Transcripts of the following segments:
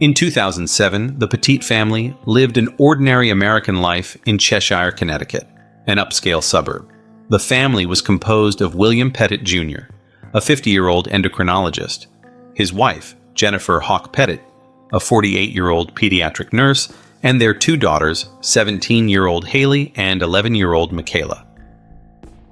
In 2007, the Petit family lived an ordinary American life in Cheshire, Connecticut, an upscale suburb. The family was composed of William Petit Jr., a 50-year-old endocrinologist, his wife, Jennifer Hawk Petit, a 48-year-old pediatric nurse, and their two daughters, 17-year-old Hayley and 11-year-old Michaela.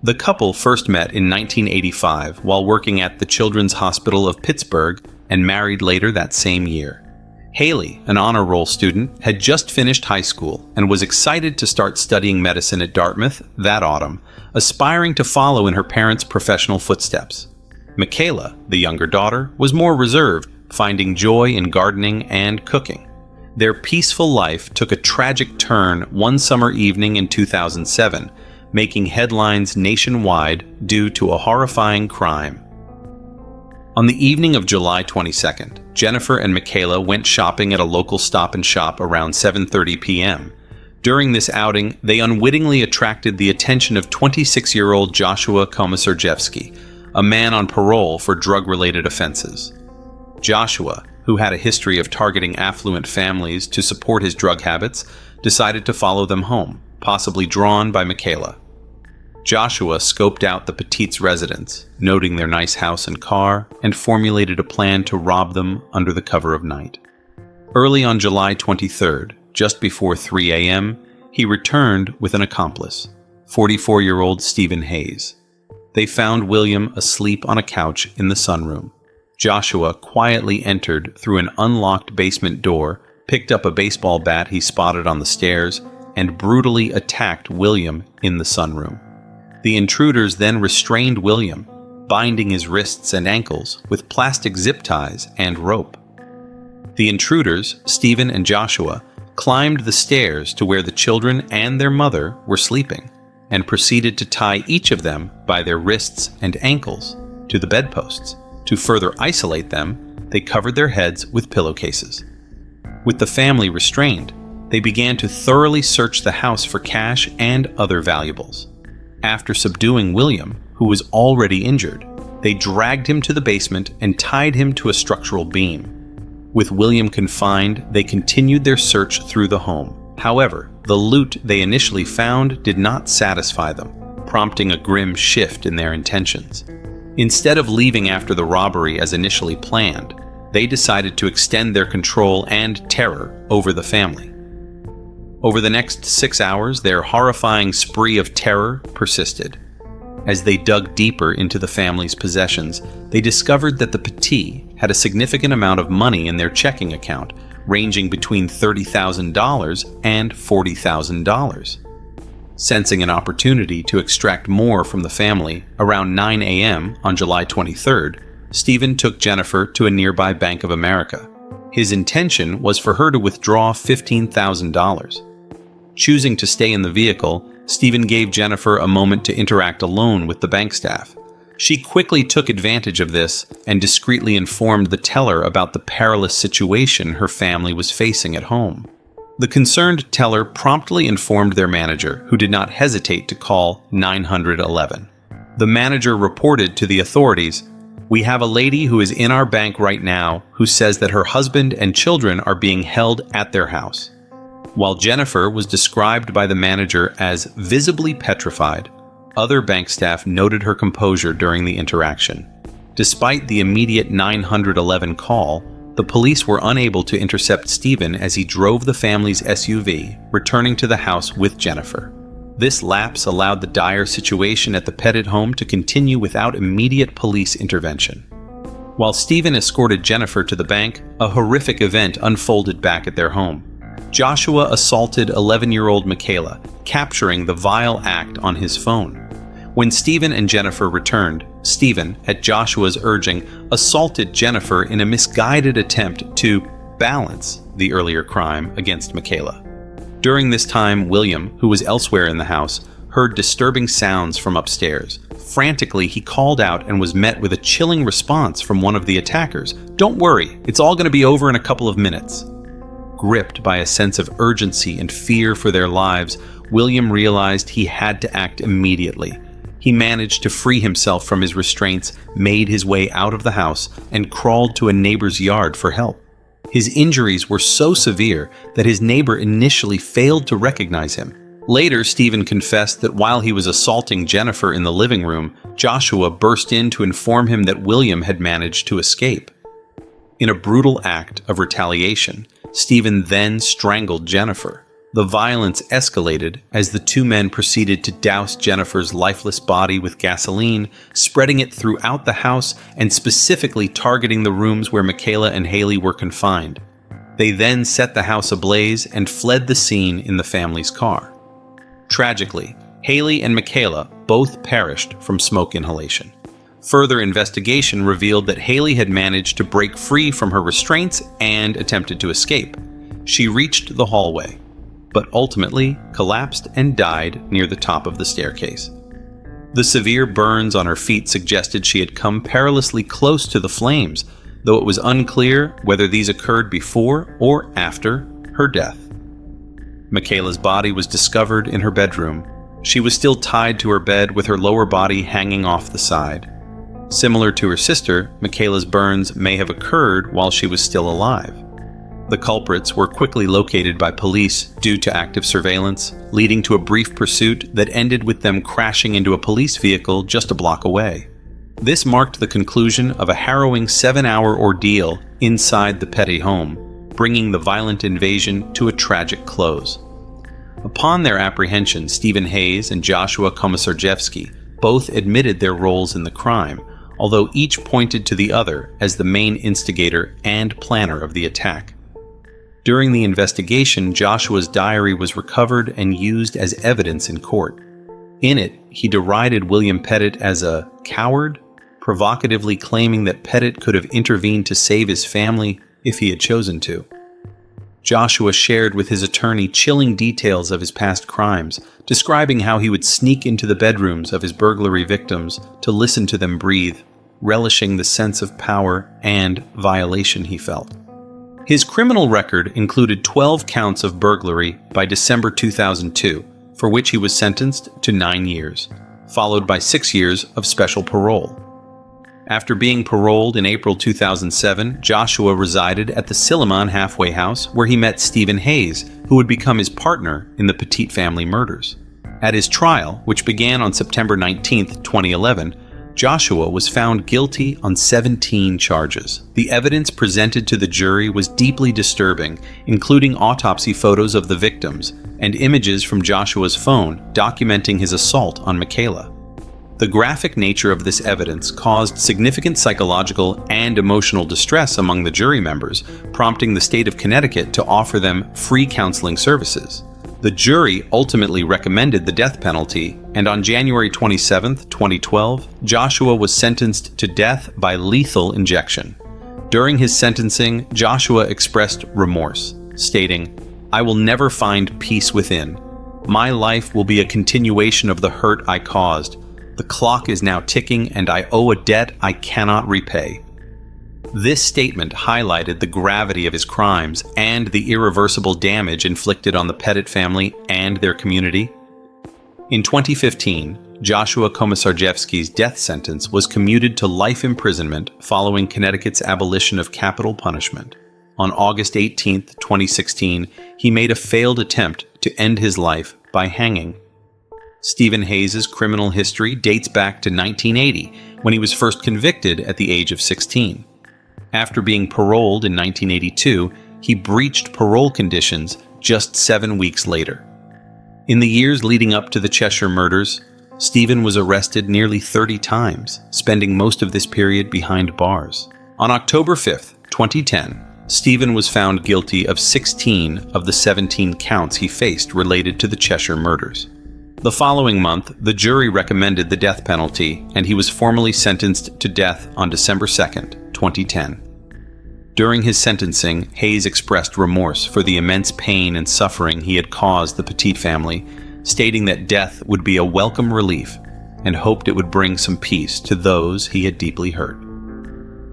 The couple first met in 1985 while working at the Children's Hospital of Pittsburgh and married later that same year. Hayley, an honor roll student, had just finished high school and was excited to start studying medicine at Dartmouth that autumn, aspiring to follow in her parents' professional footsteps. Michaela, the younger daughter, was more reserved, finding joy in gardening and cooking. Their peaceful life took a tragic turn one summer evening in 2007, making headlines nationwide due to a horrifying crime. On the evening of July 22nd, Jennifer and Michaela went shopping at a local Stop and Shop around 7:30 p.m. During this outing, they unwittingly attracted the attention of 26-year-old Joshua Komisarjevsky, a man on parole for drug-related offenses. Joshua, who had a history of targeting affluent families to support his drug habits, decided to follow them home, possibly drawn by Michaela. Joshua scoped out the Petits' residence, noting their nice house and car, and formulated a plan to rob them under the cover of night. Early on July 23rd, just before 3 a.m., he returned with an accomplice, 44-year-old Steven Hayes. They found William asleep on a couch in the sunroom. Joshua quietly entered through an unlocked basement door, picked up a baseball bat he spotted on the stairs, and brutally attacked William in the sunroom. The intruders then restrained William, binding his wrists and ankles with plastic zip ties and rope. The intruders, Steven and Joshua, climbed the stairs to where the children and their mother were sleeping, and proceeded to tie each of them by their wrists and ankles to the bedposts. To further isolate them, they covered their heads with pillowcases. With the family restrained, they began to thoroughly search the house for cash and other valuables. After subduing William, who was already injured, they dragged him to the basement and tied him to a structural beam. With William confined, they continued their search through the home. However, the loot they initially found did not satisfy them, prompting a grim shift in their intentions. Instead of leaving after the robbery as initially planned, they decided to extend their control and terror over the family. Over the next 6 hours, their horrifying spree of terror persisted. As they dug deeper into the family's possessions, they discovered that the Petit had a significant amount of money in their checking account, ranging between $30,000 and $40,000. Sensing an opportunity to extract more from the family, around 9 a.m. on July 23rd, Steven took Jennifer to a nearby Bank of America. His intention was for her to withdraw $15,000. Choosing to stay in the vehicle, Steven gave Jennifer a moment to interact alone with the bank staff. She quickly took advantage of this and discreetly informed the teller about the perilous situation her family was facing at home. The concerned teller promptly informed their manager, who did not hesitate to call 911. The manager reported to the authorities, "We have a lady who is in our bank right now who says that her husband and children are being held at their house." While Jennifer was described by the manager as visibly petrified, other bank staff noted her composure during the interaction. Despite the immediate 911 call, the police were unable to intercept Steven as he drove the family's SUV, returning to the house with Jennifer. This lapse allowed the dire situation at the Petit home to continue without immediate police intervention. While Steven escorted Jennifer to the bank, a horrific event unfolded back at their home. Joshua assaulted 11-year-old Michaela, capturing the vile act on his phone. When Steven and Jennifer returned, Steven, at Joshua's urging, assaulted Jennifer in a misguided attempt to balance the earlier crime against Michaela. During this time, William, who was elsewhere in the house, heard disturbing sounds from upstairs. Frantically, he called out and was met with a chilling response from one of the attackers. "Don't worry, it's all going to be over in a couple of minutes." Gripped by a sense of urgency and fear for their lives, William realized he had to act immediately. He managed to free himself from his restraints, made his way out of the house, and crawled to a neighbor's yard for help. His injuries were so severe that his neighbor initially failed to recognize him. Later, Steven confessed that while he was assaulting Jennifer in the living room, Joshua burst in to inform him that William had managed to escape. In a brutal act of retaliation, Steven then strangled Jennifer. The violence escalated as the two men proceeded to douse Jennifer's lifeless body with gasoline, spreading it throughout the house and specifically targeting the rooms where Michaela and Hayley were confined. They then set the house ablaze and fled the scene in the family's car. Tragically, Hayley and Michaela both perished from smoke inhalation. Further investigation revealed that Hayley had managed to break free from her restraints and attempted to escape. She reached the hallway, but ultimately collapsed and died near the top of the staircase. The severe burns on her feet suggested she had come perilously close to the flames, though it was unclear whether these occurred before or after her death. Michaela's body was discovered in her bedroom. She was still tied to her bed with her lower body hanging off the side. Similar to her sister, Michaela's burns may have occurred while she was still alive. The culprits were quickly located by police due to active surveillance, leading to a brief pursuit that ended with them crashing into a police vehicle just a block away. This marked the conclusion of a harrowing 7-hour ordeal inside the Petit home, bringing the violent invasion to a tragic close. Upon their apprehension, Steven Hayes and Joshua Komisarjevsky both admitted their roles in the crime, although each pointed to the other as the main instigator and planner of the attack. During the investigation, Joshua's diary was recovered and used as evidence in court. In it, he derided William Petit as a coward, provocatively claiming that Petit could have intervened to save his family if he had chosen to. Joshua shared with his attorney chilling details of his past crimes, describing how he would sneak into the bedrooms of his burglary victims to listen to them breathe, relishing the sense of power and violation he felt. His criminal record included 12 counts of burglary by December 2002, for which he was sentenced to 9 years, followed by 6 years of special parole. After being paroled in April 2007, Joshua resided at the Silliman halfway house where he met Steven Hayes, who would become his partner in the Petit Family murders. At his trial, which began on September 19, 2011, Joshua was found guilty on 17 charges. The evidence presented to the jury was deeply disturbing, including autopsy photos of the victims and images from Joshua's phone documenting his assault on Michaela. The graphic nature of this evidence caused significant psychological and emotional distress among the jury members, prompting the state of Connecticut to offer them free counseling services. The jury ultimately recommended the death penalty, and on January 27, 2012, Joshua was sentenced to death by lethal injection. During his sentencing, Joshua expressed remorse, stating, "I will never find peace within. My life will be a continuation of the hurt I caused. The clock is now ticking and I owe a debt I cannot repay." This statement highlighted the gravity of his crimes and the irreversible damage inflicted on the Petit family and their community. In 2015, Joshua Komisarjevsky's death sentence was commuted to life imprisonment following Connecticut's abolition of capital punishment. On August 18, 2016, he made a failed attempt to end his life by hanging. Steven Hayes' criminal history dates back to 1980, when he was first convicted at the age of 16. After being paroled in 1982, he breached parole conditions just 7 weeks later. In the years leading up to the Cheshire murders, Steven was arrested nearly 30 times, spending most of this period behind bars. On October 5, 2010, Steven was found guilty of 16 of the 17 counts he faced related to the Cheshire murders. The following month, the jury recommended the death penalty, and he was formally sentenced to death on December 2, 2010. During his sentencing, Hayes expressed remorse for the immense pain and suffering he had caused the Petit family, stating that death would be a welcome relief and hoped it would bring some peace to those he had deeply hurt.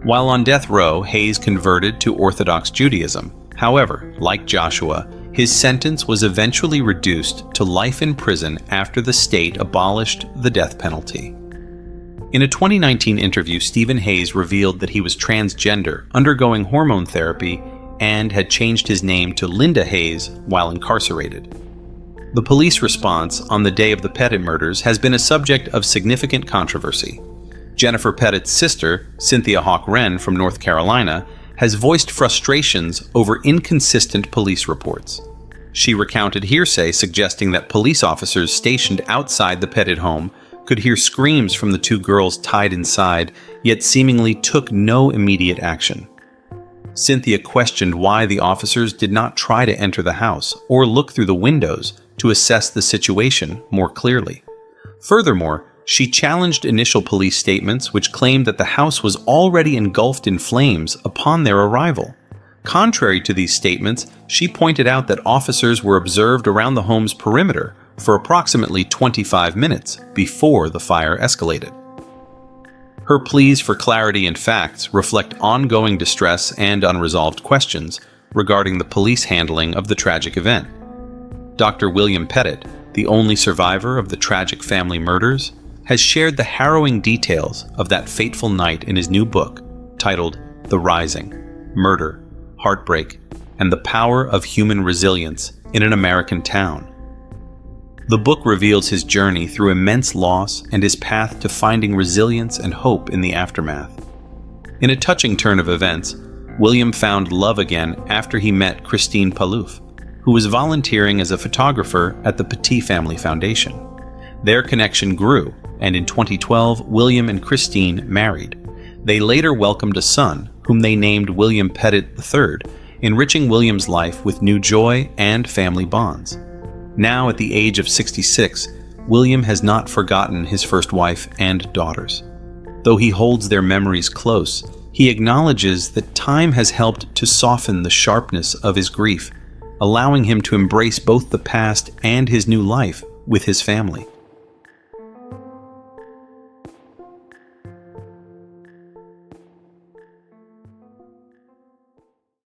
While on death row, Hayes converted to Orthodox Judaism. However, like Joshua, his sentence was eventually reduced to life in prison after the state abolished the death penalty. In a 2019 interview, Steven Hayes revealed that he was transgender, undergoing hormone therapy, and had changed his name to Linda Hayes while incarcerated. The police response on the day of the Petit murders has been a subject of significant controversy. Jennifer Petit's sister, Cynthia Hawk Wren from North Carolina, has voiced frustrations over inconsistent police reports. She recounted hearsay suggesting that police officers stationed outside the Petit home could hear screams from the two girls tied inside, yet seemingly took no immediate action. Cynthia questioned why the officers did not try to enter the house or look through the windows to assess the situation more clearly. Furthermore, she challenged initial police statements which claimed that the house was already engulfed in flames upon their arrival. Contrary to these statements, she pointed out that officers were observed around the home's perimeter for approximately 25 minutes before the fire escalated. Her pleas for clarity and facts reflect ongoing distress and unresolved questions regarding the police handling of the tragic event. Dr. William Petit, the only survivor of the tragic family murders, has shared the harrowing details of that fateful night in his new book, titled The Rising: Murder, Heartbreak, and the Power of Human Resilience in an American Town. The book reveals his journey through immense loss and his path to finding resilience and hope in the aftermath. In a touching turn of events, William found love again after he met Christine Palouf, who was volunteering as a photographer at the Petit Family Foundation. Their connection grew, and in 2012, William and Christine married. They later welcomed a son, whom they named William Petit III, enriching William's life with new joy and family bonds. Now, at the age of 66, William has not forgotten his first wife and daughters. Though he holds their memories close, he acknowledges that time has helped to soften the sharpness of his grief, allowing him to embrace both the past and his new life with his family.